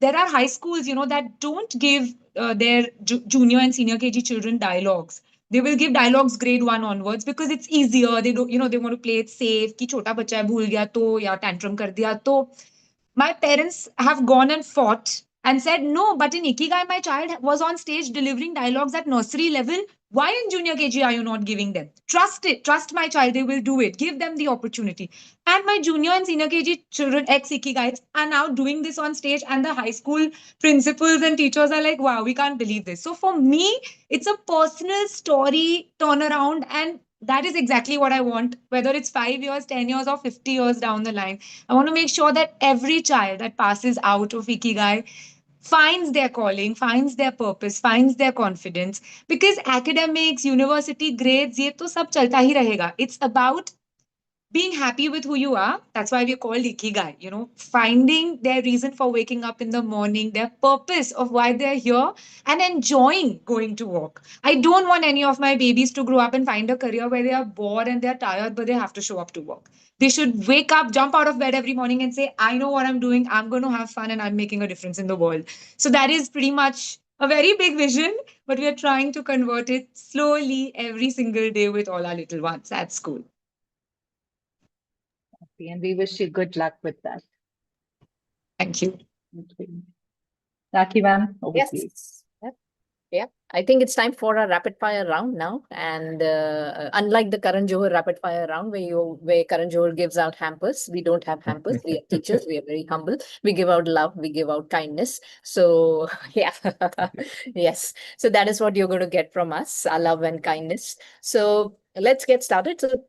There are high schools, that don't give their junior and senior KG children dialogues. They will give dialogues grade 1 onwards because it's easier. They don't, they want to play it safe. Ki chota bacha hai, bhul gaya to, ya tantrum kar diya to. My parents have gone and fought and said, no, but in Ikigai, my child was on stage delivering dialogues at nursery level. Why in junior KG are you not giving them? Trust it. Trust my child. They will do it. Give them the opportunity. And my junior and senior KG children, ex Ikigais, are now doing this on stage. And the high school principals and teachers are like, wow, we can't believe this. So for me, it's a personal story turnaround. And that is exactly what I want, whether it's 5 years, 10 years, or 50 years down the line. I want to make sure that every child that passes out of Ikigai finds their calling, finds their purpose, finds their confidence. Because academics, university grades, ये तो सब चलता ही रहेगा. It's about being happy with who you are. That's why we're called Ikigai, finding their reason for waking up in the morning, their purpose of why they're here, and enjoying going to work. I don't want any of my babies to grow up and find a career where they are bored and they're tired, but they have to show up to work. They should wake up, jump out of bed every morning and say, I know what I'm doing. I'm going to have fun and I'm making a difference in the world. So that is pretty much a very big vision, but we are trying to convert it slowly every single day with all our little ones at school. And we wish you good luck with that. Thank you. Rakhee ma'am, over to you. Yes. Yeah. I think it's time for a rapid fire round now. And unlike the Karan Johar rapid fire round where Karan Johar gives out hampers, we don't have hampers. We are teachers. We are very humble. We give out love. We give out kindness. So yeah, yes. So that is what you're going to get from us, our love and kindness. So let's get started. So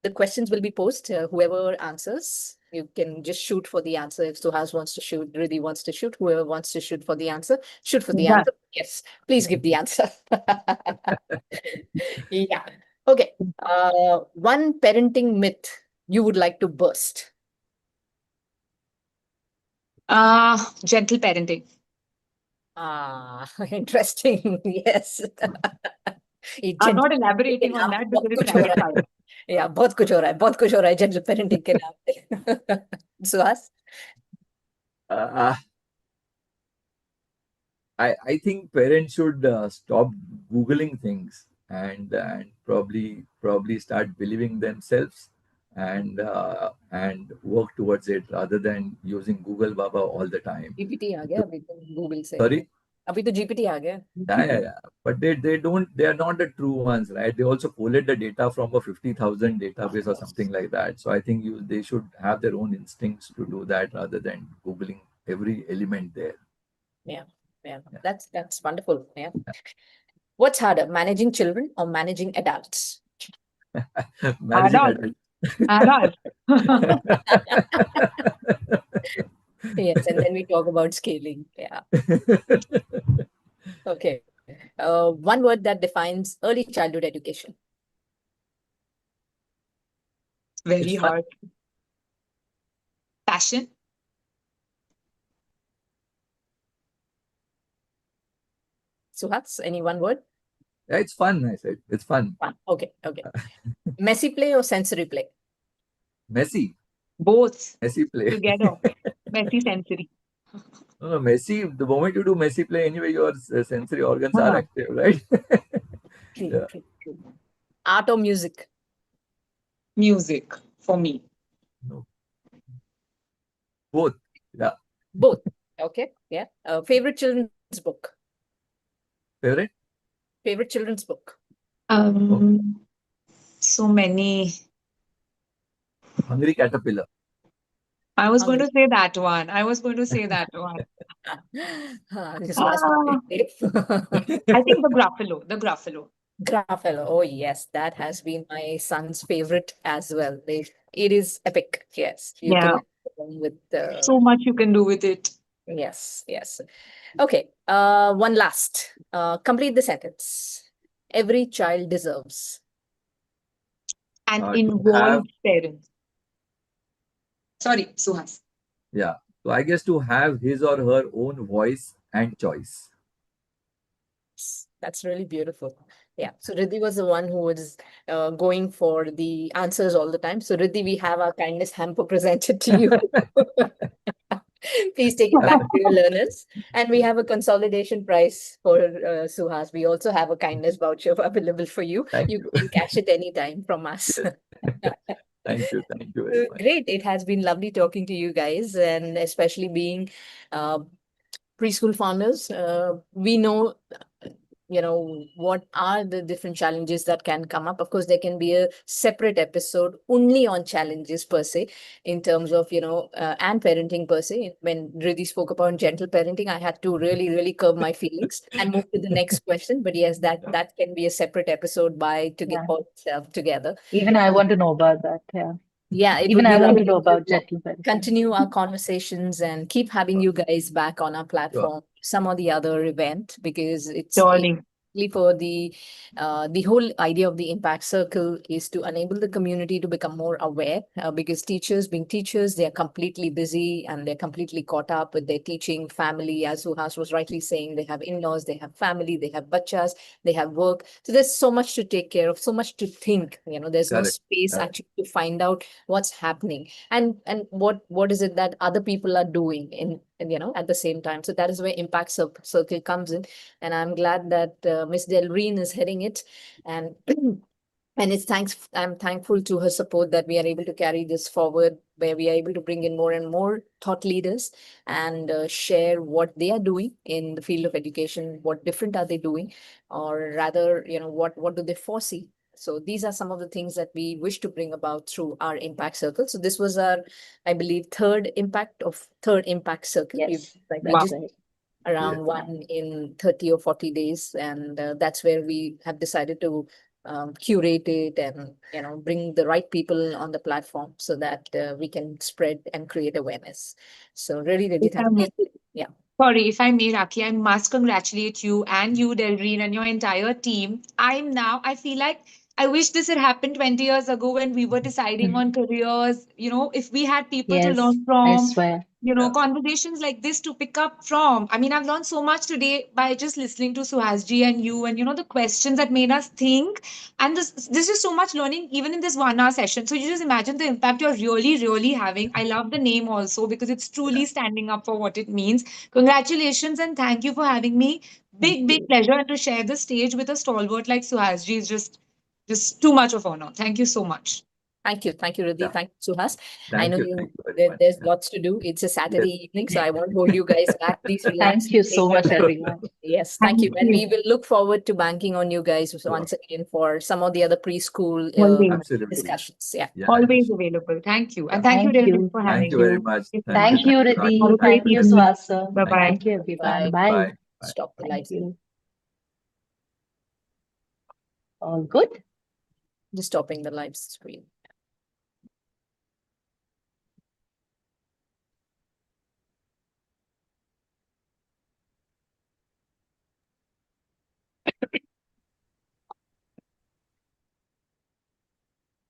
the questions will be posed. Whoever answers, you can just shoot for the answer. If Suhas wants to shoot, Riddhi wants to shoot, whoever wants to shoot for the answer, shoot for the Done. answer. Yes, please give the answer. Yeah. Okay. One parenting myth you would like to burst. Gentle parenting. Interesting. Yes. I'm not elaborating on that because it's rapid fire. Yeah, बहुत कुछ हो रहा है gentle parenting के नाम पे. Suhas? I think parents should stop Googling things and probably start believing themselves and work towards it rather than using Google Baba all the time. GPT आ गया अभी तो Google से. Sorry? अभी तो GPT आ गया. Yeah. But they are not the true ones, right? They also collect the data from a 50,000 database or something like that. So I think they should have their own instincts to do that rather than Googling every element there. Yeah. That's wonderful. Yeah. What's harder, managing children or managing adults? Managing Adult. Yes, and then we talk about scaling. Yeah. Okay. One word that defines early childhood education. Very It's fun. hard. Passion. Suhas, any one word? Yeah, it's fun, I said. It's fun. Fun. Okay. Messy play or sensory play? Messy Both play. together. Messy sensory. No, no, messy. The moment you do messy play, anyway, your sensory organs are Ah, active, right? True, Yeah. true, true. Art or music? Music for me. No, both. Yeah. Both. Okay. Yeah. Favorite children's book? Favorite? Favorite children's book? Oh, Um, so many. Hungry Caterpillar. I was going Hungry. to say that one. I was going to say that one. This was Ah, I think the Gruffalo. The Gruffalo. Gruffalo. Oh, yes, that has been my son's favorite as well. It is epic. Yes, you can Yeah. go on with the. So much you can do with it. Yes, yes. Okay. One last. Complete the sentence. Every child deserves. And To have, involved parents. Sorry, Suhas. yeah. So I guess to have his or her own voice and choice. That's really beautiful. Yeah. So Riddhi was the one who was going for the answers all the time. So Riddhi, we have our kindness hamper presented to you. Please take it back to your learners. And we have a consolidation prize for Suhas. We also have a kindness voucher available for you. Thank You you. can cash it anytime from us. Yes. Thank you. Thank you very much. Great. It has been lovely talking to you guys, and especially being uh, preschool founders. We know what are the different challenges that can come up. Of course, there can be a separate episode only on challenges per se, in terms of and parenting per se. When Riddhi spoke about gentle parenting, I had to really really curb my feelings and move to the next question. But yes, that can be a separate episode by to get yeah. all itself together. Even I want to know about that. Yeah. Yeah, it Even would I be want to lovely know to about gentle parenting. continue our conversations and keep having you guys back on our Sure. platform, some or the other event, because it's Surely. for the whole idea of the impact circle is to enable the community to become more aware, because teachers being teachers, they are completely busy and they're completely caught up with their teaching family. As Suhas was rightly saying, they have in-laws, they have family, they have bachas, they have work. So there's so much to take care of, so much to think. There's no Correct. space Correct. actually to find out what's happening and what is it that other people are doing at the same time. So that is where impact circle comes in, and I'm glad that Miss Delreen is heading it, and and I'm thankful to her support that we are able to carry this forward, where we are able to bring in more and more thought leaders and share what they are doing in the field of education, what different are they doing, or rather, what do they foresee. So these are some of the things that we wish to bring about through our impact circle. So this was our, I believe, third impact circle. Yes, We Wow. that's just right. Yes. around one in 30 or 40 days, and that's where we have decided to curate it and bring the right people on the platform so that we can spread and create awareness. So really really If I thank may, you. Yeah. sorry, if I may, Rakhi, I must congratulate you and you, Delreen, and your entire team. I feel like I wish this had happened 20 years ago when we were deciding on careers. If we had people to Yes, learn I from, swear. Yeah. conversations like this to pick up from. I mean, I've learned so much today by just listening to Suhasji and you, and the questions that made us think. And this is so much learning even in this 1 hour session. So you just imagine the impact you're really, really having. I love the name also because it's Yeah. truly standing up for what it means. Congratulations and thank you for having me. Thank Big, big you. pleasure. And to share the stage with a stalwart like Suhasji is just too much of honor. Thank you so much. Thank you, Riddhi. Yeah. Thank you, Suhas. I Thank know you. Thank you very much. there's Yeah. lots to do. It's a Yes. Saturday evening, so I won't hold you guys back. Please relax Thank and you take so your much, time. everyone. Yes, thank Thank you. And we you. will look forward to banking on you guys Sure. once again for some of the other preschool Always, Absolutely. discussions. Yeah. Yeah. Yeah. always available. Thank you. Yeah. And thank you, Thank Delreen, you. for Thank having you me. very much. Thank you. Thank you, Thank you, Have Rakhee. a Riddhi. great Thank Thank you, you, evening. Delreen. Suhasa. Bye Thank you. bye. Thank you, everyone. Bye. Bye. Bye. Bye. Stop the Thank live stream. you. All good? Just stopping the live stream.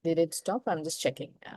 Did it stop? I'm just checking. Yeah.